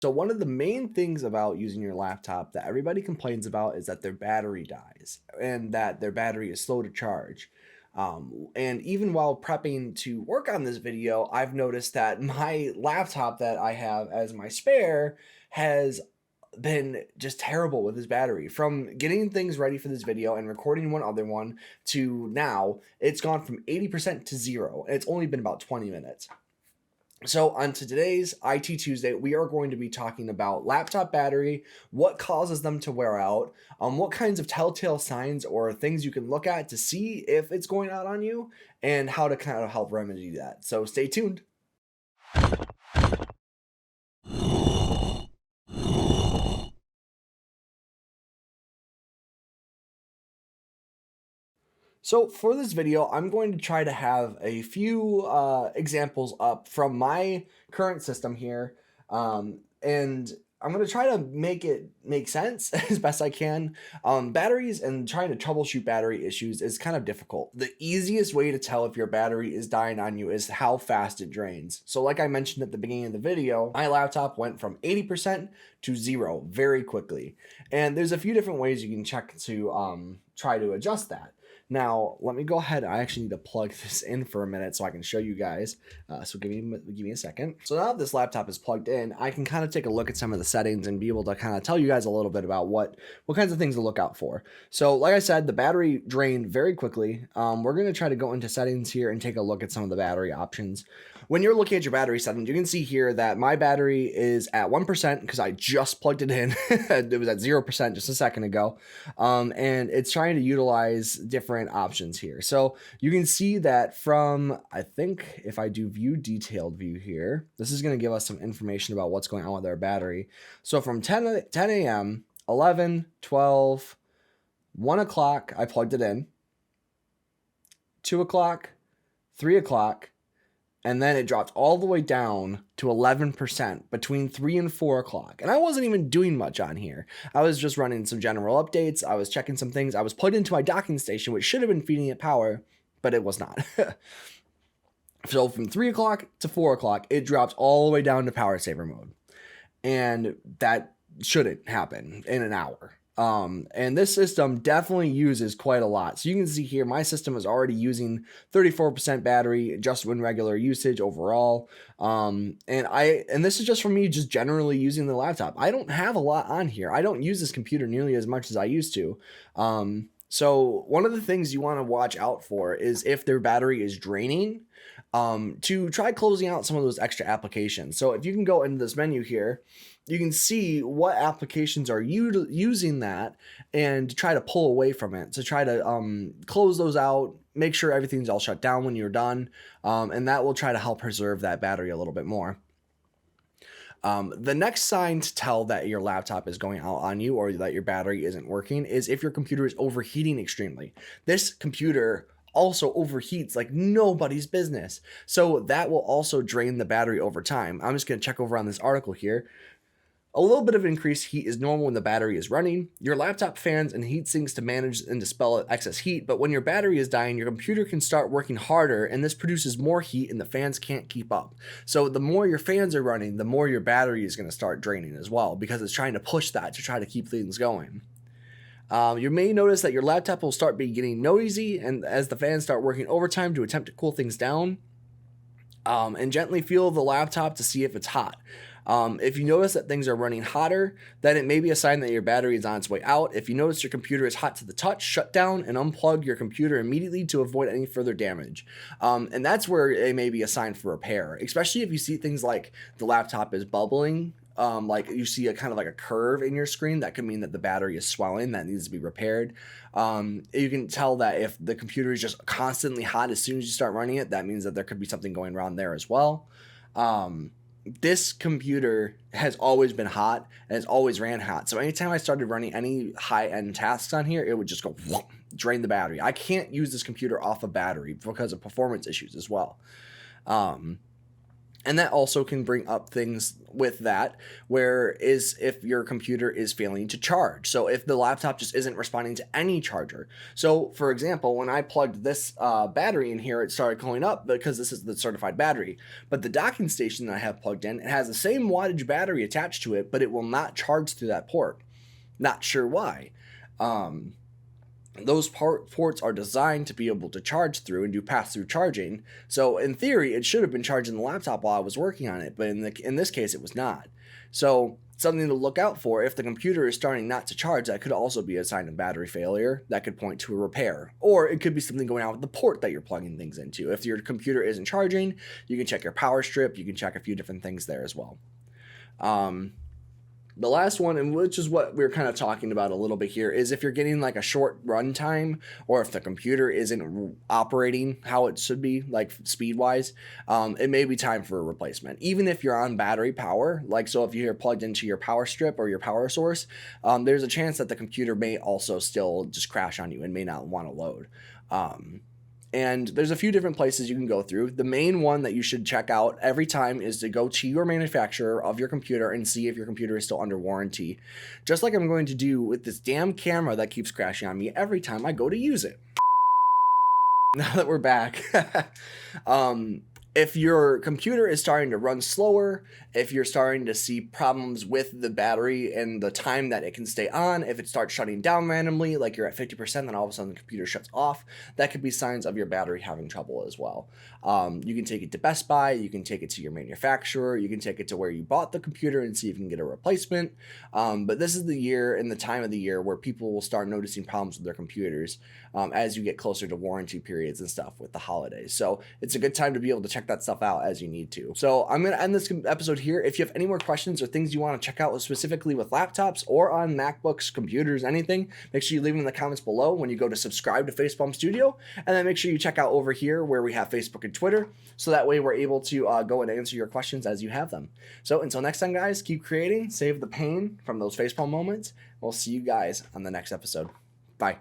So one of the main things about using your laptop that everybody complains about is that their battery dies and that their battery is slow to charge. And even while prepping to work on this video, I've noticed that my laptop that I have as my spare has been just terrible with his battery. From getting things ready for this video and recording one other one to now, it's gone from 80% to zero. And it's only been about 20 minutes. So, on today's IT Tuesday, we are going to be talking about laptop battery, what causes them to wear out, what kinds of telltale signs or things you can look at to see if it's going out on you, and how to kind of help remedy that. So, stay tuned. So for this video, I'm going to try to have a few examples up from my current system here. And I'm going to try to make it make sense as best I can. Batteries and trying to troubleshoot battery issues is kind of difficult. The easiest way to tell if your battery is dying on you is how fast it drains. So like I mentioned at the beginning of the video, my laptop went from 80% to zero very quickly. And there's a few different ways you can check to try to adjust that. Now, let me go ahead. I actually need to plug this in for a minute so I can show you guys. So give me a second. So now that this laptop is plugged in, I can kind of take a look at some of the settings and be able to kind of tell you guys a little bit about what kinds of things to look out for. So like I said, the battery drained very quickly. We're going to try to go into settings here and take a look at some of the battery options. When you're looking at your battery settings, you can see here that my battery is at 1% because I just plugged it in. It was at 0% just a second ago. And it's trying to utilize different options here. So you can see that from, I think if I do view detailed view here, this is going to give us some information about what's going on with our battery. So from 10 a.m., 11, 12, 1 o'clock, I plugged it in, 2 o'clock, 3 o'clock, and then it dropped all the way down to 11% between 3 and 4 o'clock. And I wasn't even doing much on here. I was just running some general updates. I was checking some things. I was plugged into my docking station, which should have been feeding it power, but it was not. So from 3 o'clock to 4 o'clock, it dropped all the way down to power saver mode. And that shouldn't happen in an hour. And this system definitely uses quite a lot. So you can see here, my system is already using 34% battery just when regular usage overall. And this is just for me just generally using the laptop. I don't have a lot on here. I don't use this computer nearly as much as I used to. So one of the things you want to watch out for is if their battery is draining, to try closing out some of those extra applications. So if you can go into this menu here, you can see what applications are using that and try to pull away from it. So try to close those out, make sure everything's all shut down when you're done, and that will try to help preserve that battery a little bit more. The next sign to tell that your laptop is going out on you or that your battery isn't working is if your computer is overheating extremely. This computer also overheats like nobody's business. So that will also drain the battery over time. I'm just going to check over on this article here. A little bit of increased heat is normal when the battery is running. Your laptop fans and heat sinks to manage and dispel excess heat, but when your battery is dying, your computer can start working harder and this produces more heat and the fans can't keep up. So the more your fans are running, the more your battery is going to start draining as well because it's trying to push that to try to keep things going. You may notice that your laptop will start getting noisy and as the fans start working overtime to attempt to cool things down. And gently feel the laptop to see if it's hot. If you notice that things are running hotter, then it may be a sign that your battery is on its way out. If you notice your computer is hot to the touch, shut down and unplug your computer immediately to avoid any further damage. And that's where it may be a sign for repair, especially if you see things like the laptop is bubbling. Like you see a kind of like a curve in your screen, that could mean that the battery is swelling, that needs to be repaired. You can tell that if the computer is just constantly hot as soon as you start running it, that means that there could be something going wrong there as well. This computer has always been hot and it's always ran hot. So anytime I started running any high-end tasks on here, it would just go whoop, drain the battery. I can't use this computer off a battery because of performance issues as well. And that also can bring up things with that, where is if your computer is failing to charge. So if the laptop just isn't responding to any charger. So for example, when I plugged this battery in here, it started going up because this is the certified battery. But the docking station that I have plugged in, it has the same wattage battery attached to it, but it will not charge through that port. Not sure why. Those ports are designed to be able to charge through and do pass-through charging. So in theory, it should have been charging the laptop while I was working on it, but in this case, it was not. So something to look out for: if the computer is starting not to charge, that could also be a sign of battery failure. That could point to a repair, or it could be something going on with the port that you're plugging things into. If your computer isn't charging, you can check your power strip. You can check a few different things there as well. The last one, and which is what we're kind of talking about a little bit here, is if you're getting like a short run time, or if the computer isn't operating how it should be, like speed wise, it may be time for a replacement. Even if you're on battery power, like so if you're plugged into your power strip or your power source, there's a chance that the computer may also still just crash on you and may not want to load. And there's a few different places you can go through. The main one that you should check out every time is to go to your manufacturer of your computer and see if your computer is still under warranty. Just like I'm going to do with this damn camera that keeps crashing on me every time I go to use it. Now that we're back, if your computer is starting to run slower, if you're starting to see problems with the battery and the time that it can stay on, if it starts shutting down randomly, like you're at 50%, then all of a sudden the computer shuts off, that could be signs of your battery having trouble as well. You can take it to Best Buy, you can take it to your manufacturer, you can take it to where you bought the computer and see if you can get a replacement. But this is the year and the time of the year where people will start noticing problems with their computers as you get closer to warranty periods and stuff with the holidays. So it's a good time to be able to check that stuff out as you need to. So I'm going to end this episode here. If you have any more questions or things you want to check out specifically with laptops or on MacBooks, computers, anything, make sure you leave them in the comments below when you go to subscribe to Facepalm Studio. And then make sure you check out over here where we have Facebook and Twitter. So that way we're able to go and answer your questions as you have them. So until next time, guys, keep creating, save the pain from those facepalm moments. We'll see you guys on the next episode. Bye.